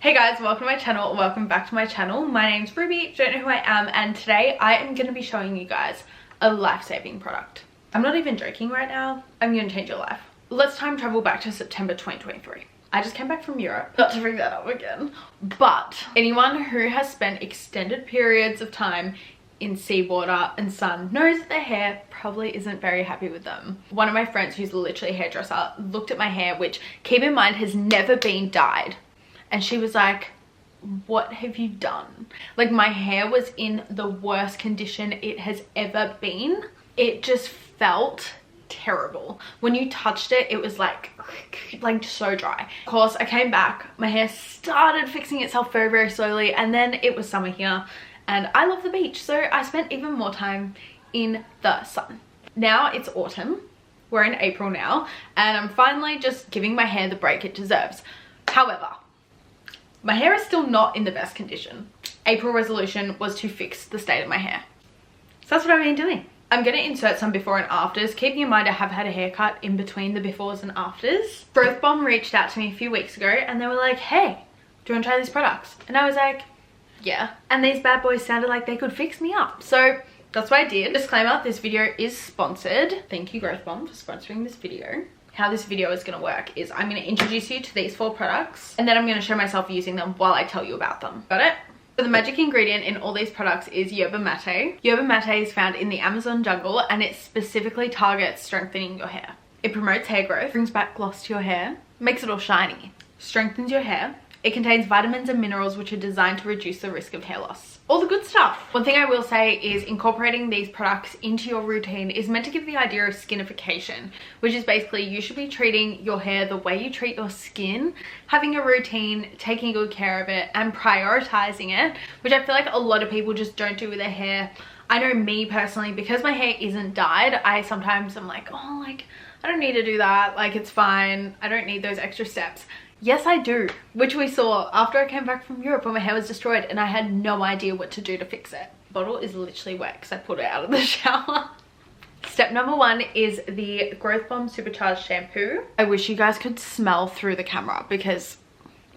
Hey guys, welcome to my channel, welcome back to my channel. My name's Ruby, don't know who I am, and today I am going to be showing you guys a life-saving product. I'm not even joking right now, I'm going to change your life. Let's time travel back to September 2023. I just came back from Europe, not to bring that up again, but anyone who has spent extended periods of time in seawater and sun knows that their hair probably isn't very happy with them. One of my friends who's literally a hairdresser looked at my hair, which keep in mind has never been dyed. And she was like, what have you done? Like, my hair was in the worst condition it has ever been. It just felt terrible. When you touched it, it was like so dry. Of course, I came back, my hair started fixing itself very, very slowly, and then it was summer here and I love the beach, so I spent even more time in the sun. Now it's autumn, we're in April now, and I'm finally just giving my hair the break it deserves. However, my hair is still not in the best condition. April resolution was to fix the state of my hair. So that's what I've been doing. I'm going to insert some before and afters. Keeping in mind I have had a haircut in between the befores and afters. Growth Bomb reached out to me a few weeks ago and they were like, hey, do you want to try these products? And I was like, yeah. And these bad boys sounded like they could fix me up. So that's what I did. Disclaimer, this video is sponsored. Thank you, Growth Bomb, for sponsoring this video. How this video is going to work is I'm going to introduce you to these 4 products and then I'm going to show myself using them while I tell you about them. Got it? So the magic ingredient in all these products is yerba mate. Yerba mate is found in the Amazon jungle and it specifically targets strengthening your hair. It promotes hair growth, brings back gloss to your hair, makes it all shiny, strengthens your hair. It contains vitamins and minerals which are designed to reduce the risk of hair loss. All the good stuff. One thing I will say is incorporating these products into your routine is meant to give the idea of skinification, which is basically you should be treating your hair the way you treat your skin, having a routine, taking good care of it, and prioritizing it, which I feel like a lot of people just don't do with their hair. I know me personally, because my hair isn't dyed, I sometimes am like, oh, like, I don't need to do that. Like, it's fine. I don't need those extra steps. Yes, I do, which we saw after I came back from Europe when my hair was destroyed and I had no idea what to do to fix it. The bottle is literally wet because I pulled it out of the shower. Step number 1 is the Growth Bomb Supercharged Shampoo. I wish you guys could smell through the camera because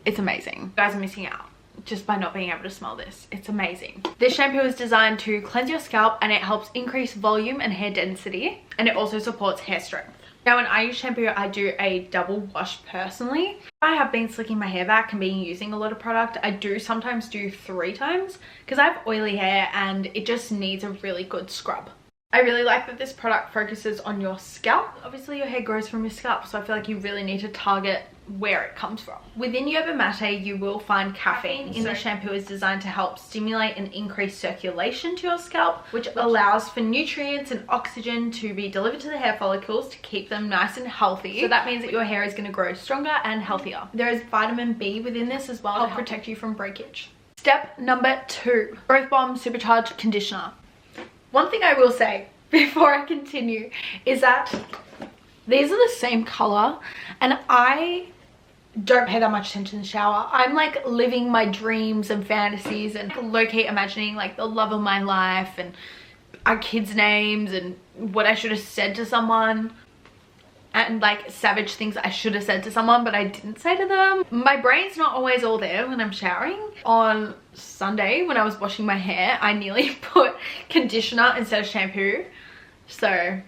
it's amazing. You guys are missing out just by not being able to smell this. It's amazing. This shampoo is designed to cleanse your scalp and it helps increase volume and hair density, and it also supports hair strength. Now when I use shampoo, I do a double wash personally. I have been slicking my hair back and been using a lot of product. I do sometimes do 3 times because I have oily hair and it just needs a really good scrub. I really like that this product focuses on your scalp. Obviously your hair grows from your scalp, so I feel like you really need to target where it comes from. Within yerba mate you will find caffeine. In the shampoo is designed to help stimulate and increase circulation to your scalp, which allows for nutrients and oxygen to be delivered to the hair follicles to keep them nice and healthy. So that means that your hair is going to grow stronger and healthier. There is vitamin B within this as well to help protect you from breakage. Step number 2, Growth Bomb Supercharged Conditioner. One thing I will say before I continue is that these are the same color and I don't pay that much attention in the shower. I'm like living my dreams and fantasies and low-key imagining like the love of my life and our kids' names and what I should have said to someone and like savage things I should have said to someone but I didn't say to them. My brain's not always all there when I'm showering. On Sunday when I was washing my hair, I nearly put conditioner instead of shampoo. So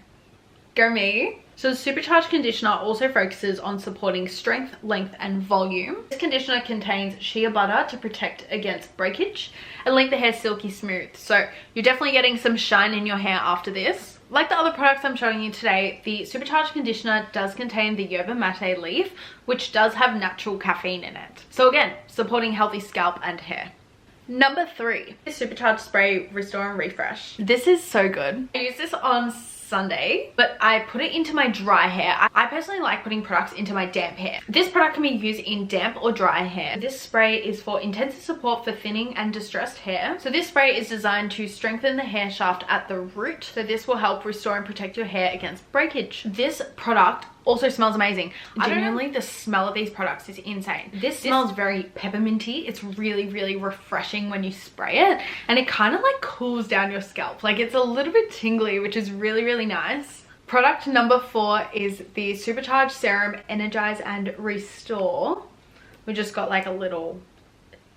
go me. So the Supercharged Conditioner also focuses on supporting strength, length and volume. This conditioner contains shea butter to protect against breakage and leave the hair silky smooth. So you're definitely getting some shine in your hair after this. Like the other products I'm showing you today, the Supercharged Conditioner does contain the yerba mate leaf, which does have natural caffeine in it. So again, supporting healthy scalp and hair. Number 3, Supercharged Spray Restore and Refresh. This is so good. I use this on Sunday, but I put it into my dry hair. I personally like putting products into my damp hair. This product can be used in damp or dry hair. This spray is for intensive support for thinning and distressed hair. So this spray is designed to strengthen the hair shaft at the root. So this will help restore and protect your hair against breakage. This product also smells amazing. Genuinely, the smell of these products is insane. This smells very pepperminty. It's really, really refreshing when you spray it, and it kind of like cools down your scalp. Like, it's a little bit tingly, which is really, really nice. Product number 4 is the Supercharged Serum Energize and Restore. We just got like a little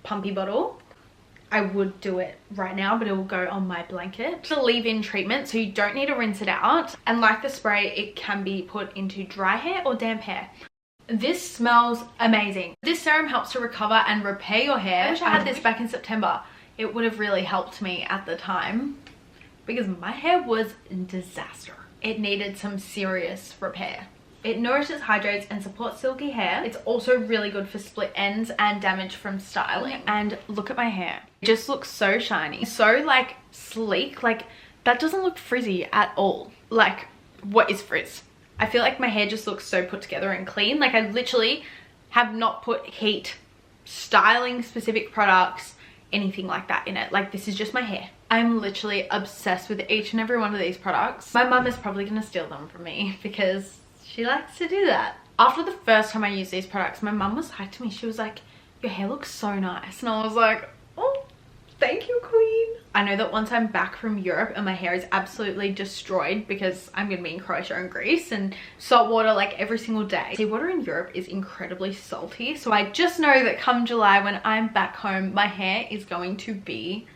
pumpy bottle. I would do it right now, but it will go on my blanket. It's a leave-in treatment, so you don't need to rinse it out. And like the spray, it can be put into dry hair or damp hair. This smells amazing. This serum helps to recover and repair your hair. I wish I had this back in September. It would have really helped me at the time because my hair was a disaster. It needed some serious repair. It nourishes, hydrates, and supports silky hair. It's also really good for split ends and damage from styling. And look at my hair. It just looks so shiny. So like sleek. Like that doesn't look frizzy at all. Like what is frizz? I feel like my hair just looks so put together and clean. Like I literally have not put heat, styling specific products, anything like that in it. Like this is just my hair. I'm literally obsessed with each and every one of these products. My mum is probably gonna steal them from me because she likes to do that. After the first time I used these products, my mum was like to me, she was like, your hair looks so nice. And I was like, oh, thank you, queen. I know that once I'm back from Europe and my hair is absolutely destroyed because I'm gonna be in Croatia and Greece and salt water like every single day. Seawater in Europe is incredibly salty. So I just know that come July when I'm back home, my hair is going to be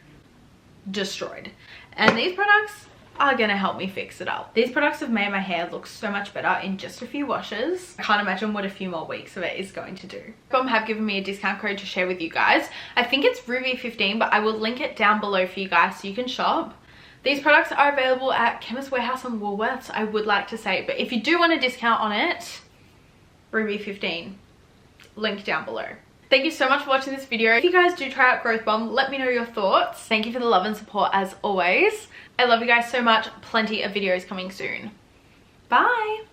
destroyed. And these products are gonna help me fix it up. These products have made my hair look so much better in just a few washes. I can't imagine what a few more weeks of it is going to do. Bom have given me a discount code to share with you guys. I think it's Ruby15, but I will link it down below for you guys so you can shop. These products are available at Chemist Warehouse and Woolworths, I would like to say, but if you do want a discount on it, Ruby15, link down below. Thank you so much for watching this video. If you guys do try out Growth Bomb, let me know your thoughts. Thank you for the love and support as always. I love you guys so much. Plenty of videos coming soon. Bye.